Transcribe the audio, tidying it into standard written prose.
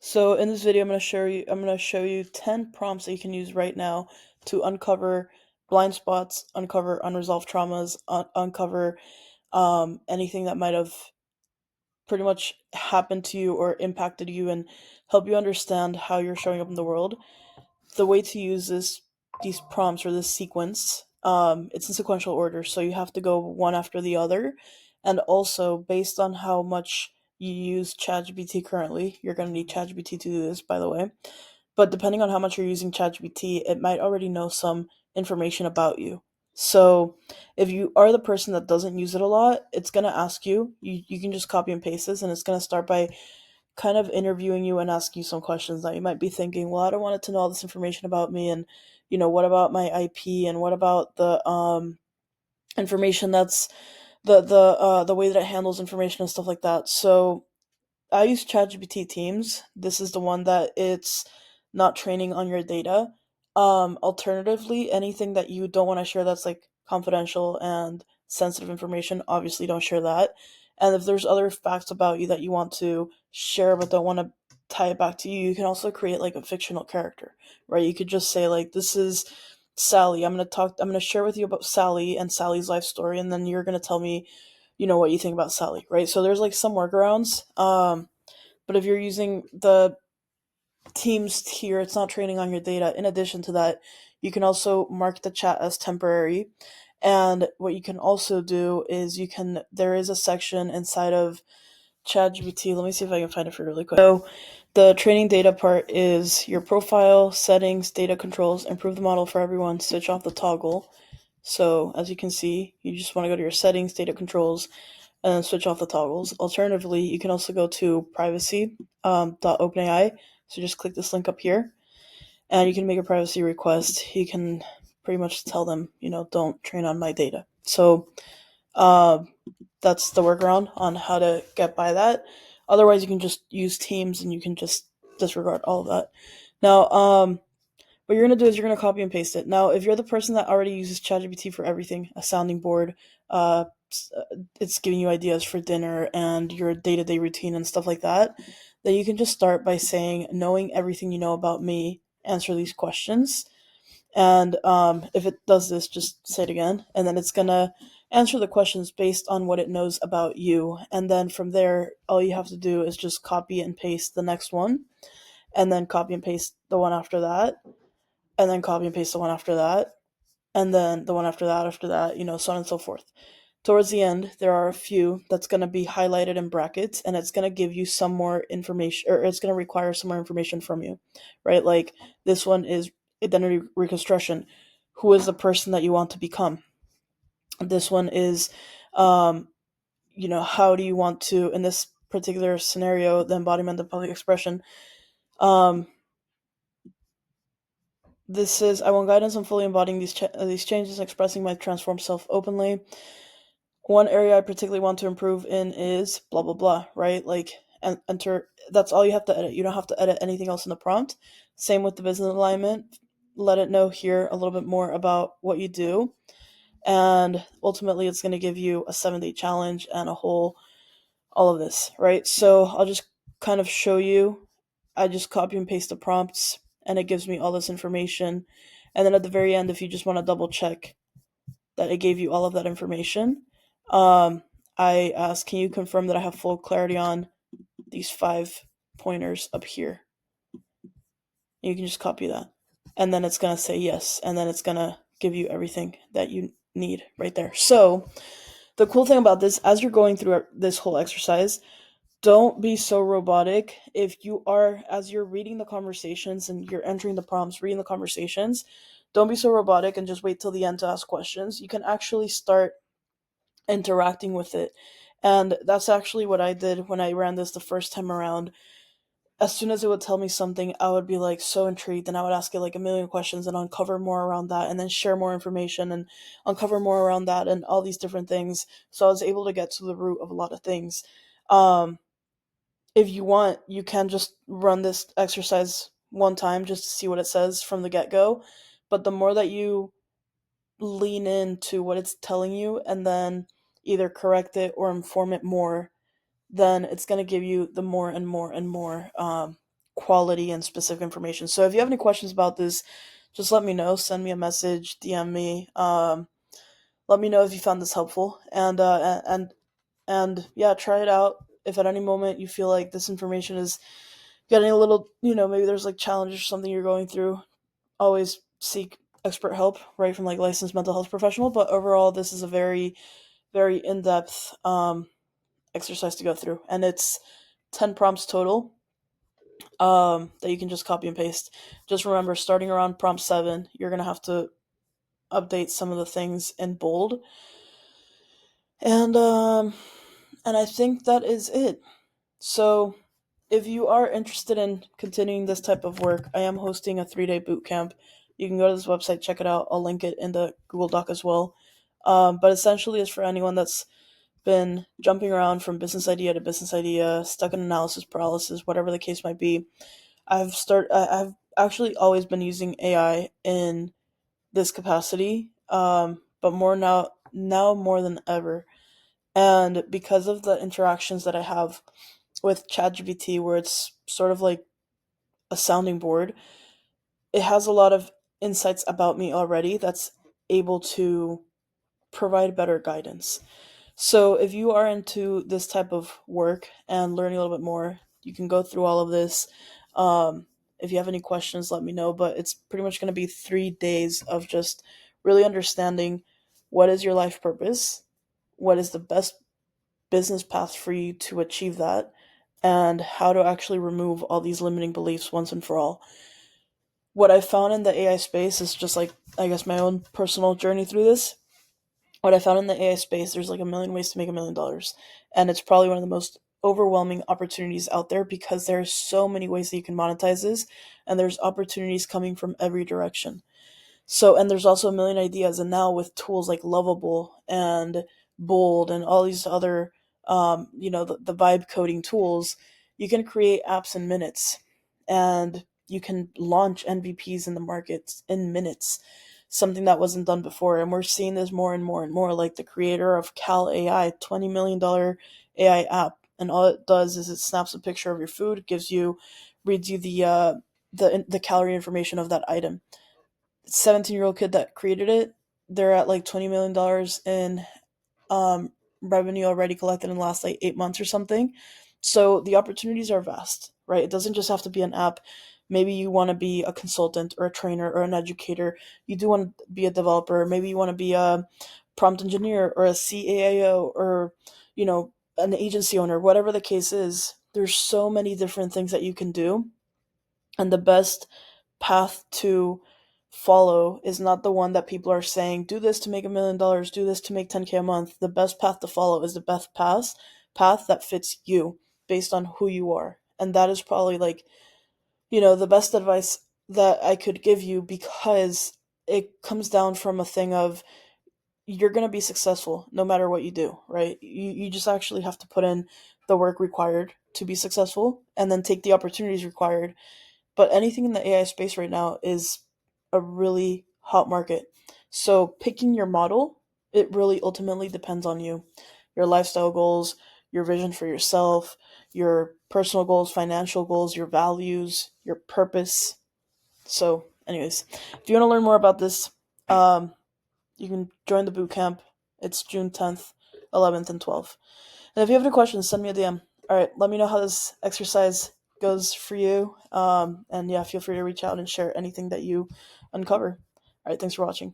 So in this video, I'm gonna show you 10 prompts that you can use right now to uncover blind spots, uncover unresolved traumas, uncover anything that might have pretty much happened to you or impacted you, and help you understand how you're showing up in the world. The way to use these prompts or this sequence, it's in sequential order, so you have to go one after the other, and also based on how much you use ChatGPT currently, you're going to need ChatGPT to do this, by the way. But depending on how much you're using ChatGPT, it might already know some information about you. So if you are the person that doesn't use it a lot, it's going to ask you can just copy and paste this, and it's going to start by kind of interviewing you and asking you some questions that you might be thinking, well, I don't want it to know all this information about me, and what about my IP, and what about the information that's the way that it handles information and stuff like that. So I use ChatGPT Teams. This is the one that it's not training on your data. Alternatively, anything that you don't want to share that's like confidential and sensitive information, obviously don't share that. And if there's other facts about you that you want to share but don't want to tie it back to you, you can also create like a fictional character, right? You could just say like, this is Sally. I'm gonna share with you about Sally and Sally's life story, and then you're gonna tell me, what you think about Sally, right? So there's like some workarounds. But if you're using the Teams tier, it's not training on your data. In addition to that, you can also mark the chat as temporary. And what you can also do is there is a section inside of ChatGPT. Let me see if I can find it for you really quick. So the training data part is your profile, settings, data controls, improve the model for everyone, switch off the toggle. So as you can see, you just want to go to your settings, data controls, and then switch off the toggles. Alternatively, you can also go to privacy .openai. So just click this link up here, and you can make a privacy request. You can pretty much tell them, don't train on my data. So uh, that's the workaround on how to get by that. Otherwise, you can just use Teams, and you can just disregard all of that. Now, what you're going to do is you're going to copy and paste it. Now, if you're the person that already uses ChatGPT for everything, a sounding board, uh, it's giving you ideas for dinner and your day-to-day routine and stuff like that, then you can just start by saying, knowing everything you know about me, answer these questions. And if it does this, just say it again, and then it's going to answer the questions based on what it knows about you. And then from there, all you have to do is just copy and paste the next one, and then copy and paste the one after that, and then copy and paste the one after that, and then the one after that, so on and so forth. Towards the end, there are a few that's going to be highlighted in brackets, and it's going to give you some more information, or it's going to require some more information from you, right? Like this one is identity reconstruction. Who is the person that you want to become? This one is, um, how do you want to, in this particular scenario, the embodiment of public expression. Um, This is, I want guidance on fully embodying these changes, expressing my transformed self openly. One area I particularly want to improve in is blah blah blah, right? Like, and enter. That's all you have to edit. You don't have to edit anything else in the prompt. Same with the business alignment. Let it know here a little bit more about what you do, and ultimately, it's going to give you a 7-day challenge and a whole all of this, right? So I'll just kind of show you. I just copy and paste the prompts, and it gives me all this information. And then at the very end, if you just want to double check that it gave you all of that information, um, I ask, can you confirm that I have full clarity on these 5 pointers up here? You can just copy that. And then it's going to say yes. And then it's going to give you everything that you need right there. So the cool thing about this, as you're going through this whole exercise, don't be so robotic. If you are, as you're reading the conversations and you're entering the prompts, reading the conversations, don't be so robotic and just wait till the end to ask questions. You can actually start interacting with it. And that's actually what I did when I ran this the first time around. As soon as it would tell me something, I would be like so intrigued, and I would ask it like a million questions and uncover more around that, and then share more information and uncover more around that, and all these different things. So I was able to get to the root of a lot of things. Um, if you want, you can just run this exercise one time just to see what it says from the get go. But the more that you lean into what it's telling you and then either correct it or inform it more, then it's going to give you the more and more and more quality and specific information. So if you have any questions about this, just let me know. Send me a message, DM me. Let me know if you found this helpful, and yeah, try it out. If at any moment you feel like this information is getting a little, maybe there's like challenges or something you're going through, always seek expert help, right, from like licensed mental health professional. But overall, this is a very, very in-depth exercise to go through, and it's 10 prompts total, that you can just copy and paste. Just remember, starting around prompt 7, you're going to have to update some of the things in bold, and I think that is it. So if you are interested in continuing this type of work, I am hosting a 3-day boot camp. You can go to this website, check it out. I'll link it in the Google Doc as well. But essentially, it's for anyone that's been jumping around from business idea to business idea, stuck in analysis paralysis, whatever the case might be. I've actually always been using AI in this capacity, but more now more than ever. And because of the interactions that I have with ChatGPT, where it's sort of like a sounding board, it has a lot of insights about me already that's able to provide better guidance. So if you are into this type of work and learning a little bit more, you can go through all of this. If you have any questions, let me know. But it's pretty much going to be 3 days of just really understanding what is your life purpose, what is the best business path for you to achieve that, and how to actually remove all these limiting beliefs once and for all. What I found in the AI space is just like, I guess, my own personal journey through this. What I found in the AI space, there's like a million ways to make $1 million. And it's probably one of the most overwhelming opportunities out there because there's so many ways that you can monetize this, and there's opportunities coming from every direction. So, and there's also a million ideas, and now with tools like Lovable and Bold and all these other, the vibe coding tools, you can create apps in minutes, and you can launch MVPs in the markets in minutes, something that wasn't done before. And we're seeing this more and more and more. Like the creator of Cal AI, $20 million AI app, and all it does is it snaps a picture of your food, reads you the calorie information of that item. 17-year-old kid that created it, they're at like $20 million in um, revenue already collected in the last like 8 months or something. So the opportunities are vast, right? It doesn't just have to be an app. Maybe you want to be a consultant or a trainer or an educator. You do want to be a developer. Maybe you want to be a prompt engineer or a CAIO or, an agency owner, whatever the case is. There's so many different things that you can do. And the best path to follow is not the one that people are saying, do this to make $1 million, do this to make 10K a month. The best path to follow is the best path that fits you based on who you are. And that is probably like, the best advice that I could give you, because it comes down from a thing of you're going to be successful no matter what you do, right? You just actually have to put in the work required to be successful and then take the opportunities required. But anything in the AI space right now is a really hot market. So picking your model, it really ultimately depends on you. Your lifestyle goals, your vision for yourself, your personal goals, financial goals, your values, your purpose. So, anyways, if you want to learn more about this, you can join the boot camp. It's June 10th, 11th, and 12th. And if you have any questions, send me a DM. All right, let me know how this exercise goes for you. And yeah, feel free to reach out and share anything that you uncover. All right, thanks for watching.